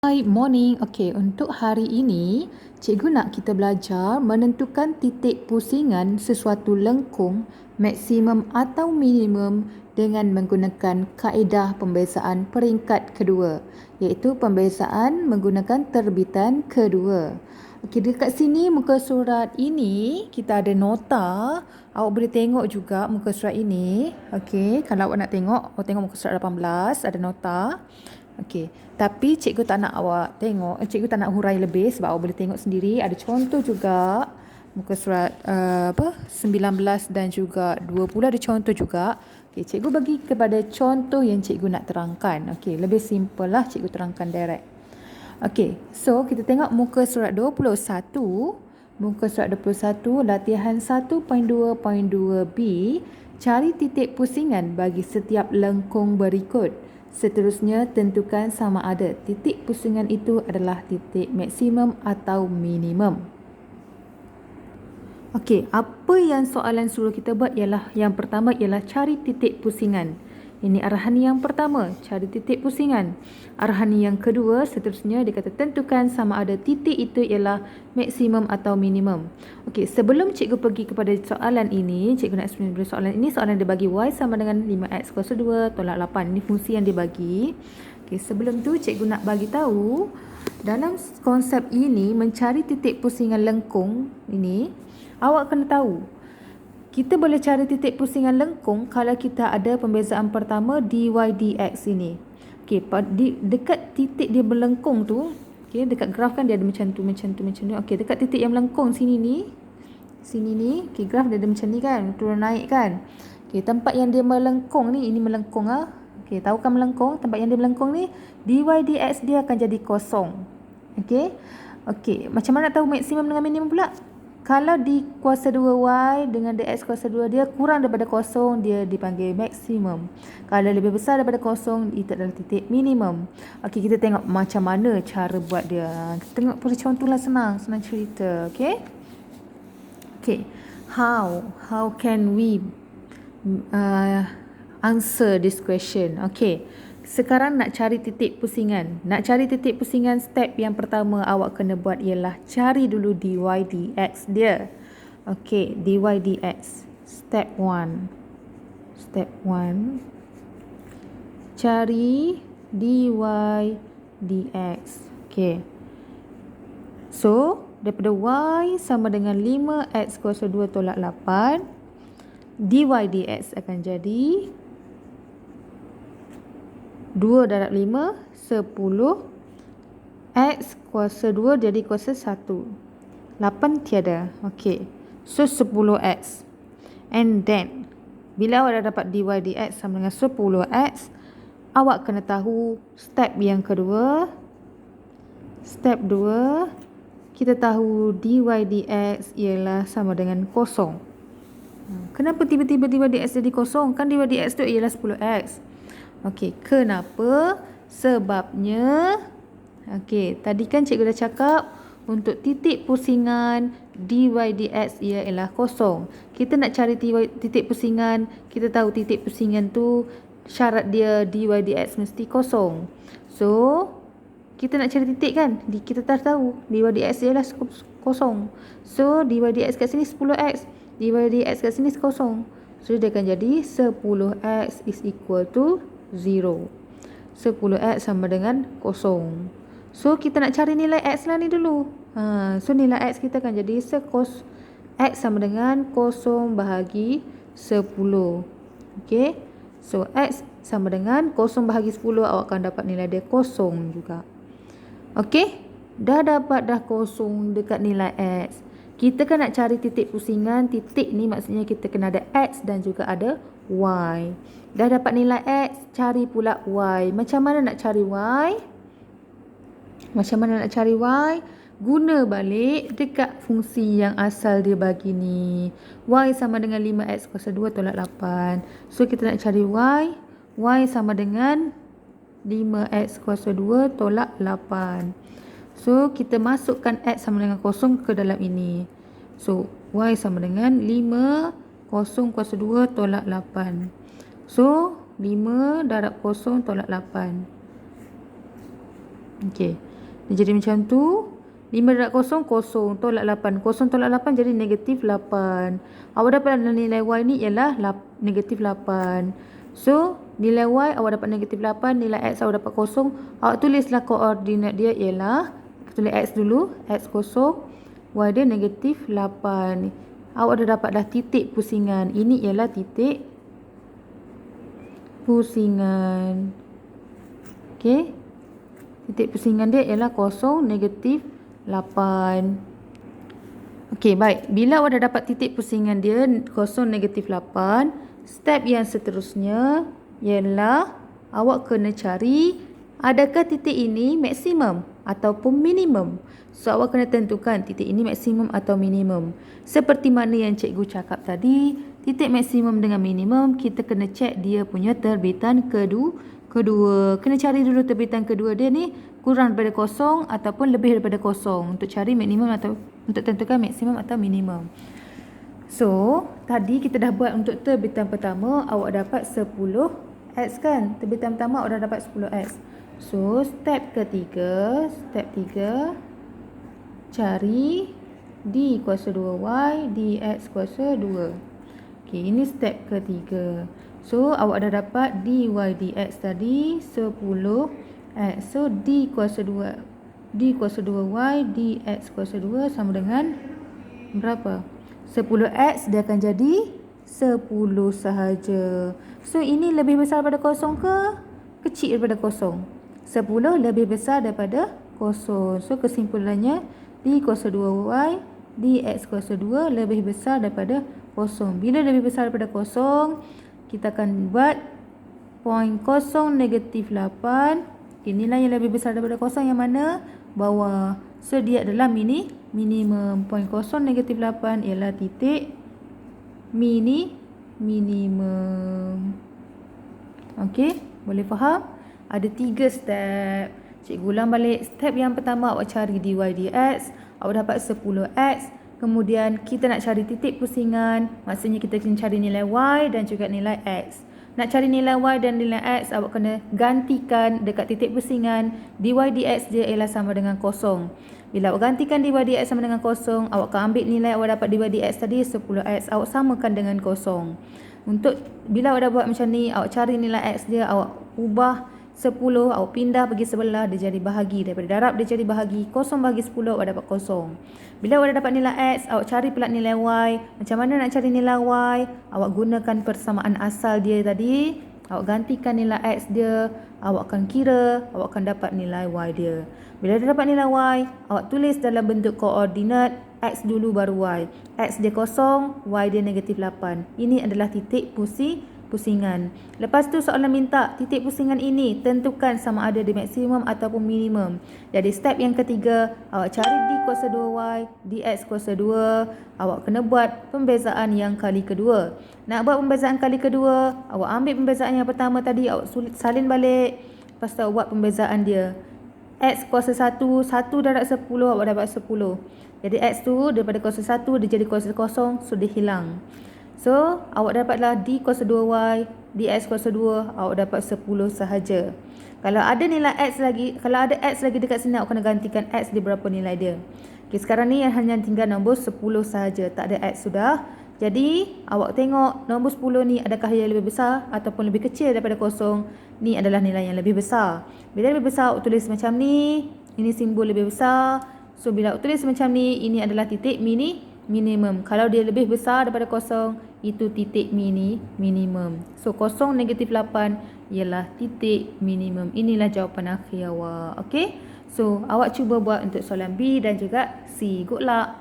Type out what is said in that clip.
Hi, morning. Okey, untuk hari ini, cikgu nak kita belajar menentukan titik pusingan sesuatu lengkung maksimum atau minimum dengan menggunakan kaedah pembiasaan peringkat kedua, iaitu pembiasaan menggunakan terbitan kedua. Okey, dekat sini muka surat ini kita ada nota. Awak boleh tengok juga muka surat ini. Okey, kalau awak nak tengok, awak tengok muka surat 18 ada nota. Okey, tapi cikgu tak nak awak tengok, cikgu tak nak hurai lebih sebab awak boleh tengok sendiri. Ada contoh juga muka surat 19 dan juga 20 ada contoh juga. Okey, cikgu bagi kepada contoh yang cikgu nak terangkan. Okey, lebih simple lah cikgu terangkan direct. Okey, so kita tengok muka surat 21. Muka surat 21 latihan 1.2.2b, cari titik pusingan bagi setiap lengkung berikut. Seterusnya, tentukan sama ada titik pusingan itu adalah titik maksimum atau minimum. Okey, apa yang soalan suruh kita buat ialah yang pertama ialah cari titik pusingan. Ini arahan yang pertama, cari titik pusingan. Arahan yang kedua, seterusnya dia kata tentukan sama ada titik itu ialah maksimum atau minimum. Okey, sebelum cikgu pergi kepada soalan ini, cikgu nak explain dulu soalan ini. Soalan dia bagi y sama dengan 5x kuasa 2 tolak 8. Ini fungsi yang dia bagi. Okey, sebelum tu cikgu nak bagi tahu dalam konsep ini mencari titik pusingan lengkung ini, awak kena tahu kita boleh cari titik pusingan lengkung kalau kita ada pembezaan pertama dy dx ini. Okey, dekat titik dia berlengkung tu, okey, dekat graf kan dia ada macam tu. Okey, dekat titik yang melengkung sini ni, okey, graf dia ada macam ni kan, turun naik kan. Okey, tempat yang dia melengkung ni, ini melengkung ah. Okey, tahu kan melengkung? Tempat yang dia melengkung ni, dy dx dia akan jadi kosong. Okey. Okey, macam mana nak tahu maksimum dengan minimum pula? Kalau di kuasa 2y dengan dx kuasa 2 dia kurang daripada kosong, dia dipanggil maksimum. Kalau lebih besar daripada kosong, itu adalah titik minimum. Okey, kita tengok macam mana cara buat dia. Kita tengok pada contoh lah, senang cerita. Okey. Okey. How can we answer this question? Okey. Sekarang nak cari titik pusingan. Nak cari titik pusingan, step yang pertama awak kena buat ialah cari dulu dy dx dia. Okey, dy dx. Step 1. Cari dy dx. Okey. So, daripada y sama dengan 5x kuasa 2 tolak 8, dy dx akan jadi 2 darab 5, 10. X kuasa 2 jadi kuasa 1. 8 tiada. Okey. So, 10x. And then, bila awak dah dapat dy dx sama dengan 10x, awak kena tahu step yang kedua. Step 2, kita tahu dy dx ialah sama dengan kosong. Kenapa tiba-tiba dy dx jadi kosong? Kan dy dx tu ialah 10x. Okey, kenapa? Sebabnya, okey, tadi kan cikgu dah cakap untuk titik pusingan dy dx ialah kosong. Kita nak cari titik pusingan, kita tahu titik pusingan tu syarat dia dy dx mesti kosong. So, kita nak cari titik kan? Kita dah tahu dy dx ialah kosong. So, dy dx kat sini 10x, dy dx kat sini kosong. So, dia akan jadi 10x is equal to 0. 10x sama dengan kosong. So, kita nak cari nilai x lah ni dulu. So, nilai x kita akan jadi x sama dengan 0 bahagi 10. Okey. So, x sama dengan 0 bahagi 10. Awak akan dapat nilai dia kosong juga. Okey. Dah dapat dah kosong dekat nilai x. Kita kan nak cari titik pusingan. Titik ni maksudnya kita kena ada x dan juga ada y. Dah dapat nilai x, cari pula y. Macam mana nak cari y? Guna balik dekat fungsi yang asal dia bagi ni. Y sama dengan 5x kuasa 2 tolak 8. So, kita nak cari y. Y sama dengan 5x kuasa 2 tolak 8. So, kita masukkan x sama dengan kosong ke dalam ini. So, y sama dengan 5 kosong kuasa 2 tolak 8. So, 5 darab kosong tolak 8. Okey. Dia jadi macam tu. 5 darab kosong, kosong. Tolak 8. Kosong tolak 8 jadi negatif 8. Awak dapat nilai Y ni ialah negatif 8. So, nilai Y awak dapat negatif 8. Nilai X awak dapat kosong. Awak tulislah koordinat dia ialah, tulis X dulu. X kosong. Y dia negatif 8. Awak dah dapat dah titik pusingan. Ini ialah titik pusingan. Okey. Titik pusingan dia ialah kosong, negatif 8. Okey, baik. Bila awak dah dapat titik pusingan dia kosong, negatif 8, step yang seterusnya ialah awak kena cari adakah titik ini maksimum ataupun minimum. So, awak kena tentukan titik ini maksimum atau minimum. Seperti mana yang cikgu cakap tadi, titik maksimum dengan minimum, kita kena cek dia punya terbitan kedua. Kena cari dulu terbitan kedua dia ni kurang daripada kosong ataupun lebih daripada kosong untuk cari maksimum atau untuk tentukan maksimum atau minimum. So, tadi kita dah buat untuk terbitan pertama, awak dapat 10x kan? Terbitan pertama awak dah dapat 10x. So, step ketiga, cari D kuasa 2Y, dx kuasa 2. Okey, ini step ketiga. So, awak dah dapat dy dx tadi 10x. So, D kuasa 2y dx kuasa 2 sama dengan berapa? 10x dia akan jadi 10 sahaja. So, ini lebih besar daripada kosong ke kecil daripada kosong? 10 lebih besar daripada kosong. So, kesimpulannya D kuasa 2y dx kuasa 2 lebih besar daripada kosong. Bila lebih besar daripada kosong, kita akan buat point kosong negatif 8. Okay, nilai yang lebih besar daripada kosong yang mana? Bawah. So, dia adalah minimum. Point kosong negatif 8 ialah titik minimum. Okey, boleh faham? Ada 3 step. Cikgu ulang balik. Step yang pertama awak cari dy dx. Awak dapat 10x. Kemudian kita nak cari titik pusingan. Maksudnya kita kena cari nilai y dan juga nilai x. Nak cari nilai y dan nilai x, awak kena gantikan dekat titik pusingan. Dy dx dia ialah sama dengan kosong. Bila awak gantikan dy dx sama dengan kosong, awak akan ambil nilai awak dapat dy dx tadi 10x. Awak samakan dengan kosong. Untuk bila awak dah buat macam ni, awak cari nilai x dia, awak ubah 10, awak pindah pergi sebelah, dia jadi bahagi. Daripada darab dia jadi bahagi. Kosong bahagi 10, awak dapat kosong. Bila awak dah dapat nilai x, awak cari pula nilai y. Macam mana nak cari nilai y? Awak gunakan persamaan asal dia tadi. Awak gantikan nilai x dia. Awak akan kira, awak akan dapat nilai y dia. Bila dah dapat nilai y, awak tulis dalam bentuk koordinat. X dulu baru y. X dia kosong, y dia negatif 8. Ini adalah titik pusingan. Lepas tu soalan minta titik pusingan ini tentukan sama ada di maksimum ataupun minimum. Jadi step yang ketiga, awak cari D kuasa 2Y, dx kuasa 2. Awak kena buat pembezaan yang kali kedua. Nak buat pembezaan kali kedua, awak ambil pembezaan yang pertama tadi, awak salin balik. Lepas tu awak buat pembezaan dia. X kuasa 1, 1 darab 10, awak dapat 10. Jadi X tu daripada kuasa 1 dia jadi kuasa kosong, so dia hilang. So, awak dapatlah D kuasa 2Y, dx kuasa 2, awak dapat 10 sahaja. Kalau ada nilai X lagi, kalau ada X lagi dekat sini, awak kena gantikan X di berapa nilai dia. Okay, sekarang ni hanya tinggal nombor 10 sahaja, tak ada X sudah. Jadi, awak tengok nombor 10 ni adakah yang lebih besar ataupun lebih kecil daripada kosong. Ni adalah nilai yang lebih besar. Bila lebih besar, awak tulis macam ni. Ini simbol lebih besar. So, bila awak tulis macam ni, ini adalah titik minimum. Kalau dia lebih besar daripada kosong, itu titik minimum. So, kosong negatif 8 ialah titik minimum. Inilah jawapan akhir awak. Okay? So, awak cuba buat untuk soalan B dan juga C. Good luck.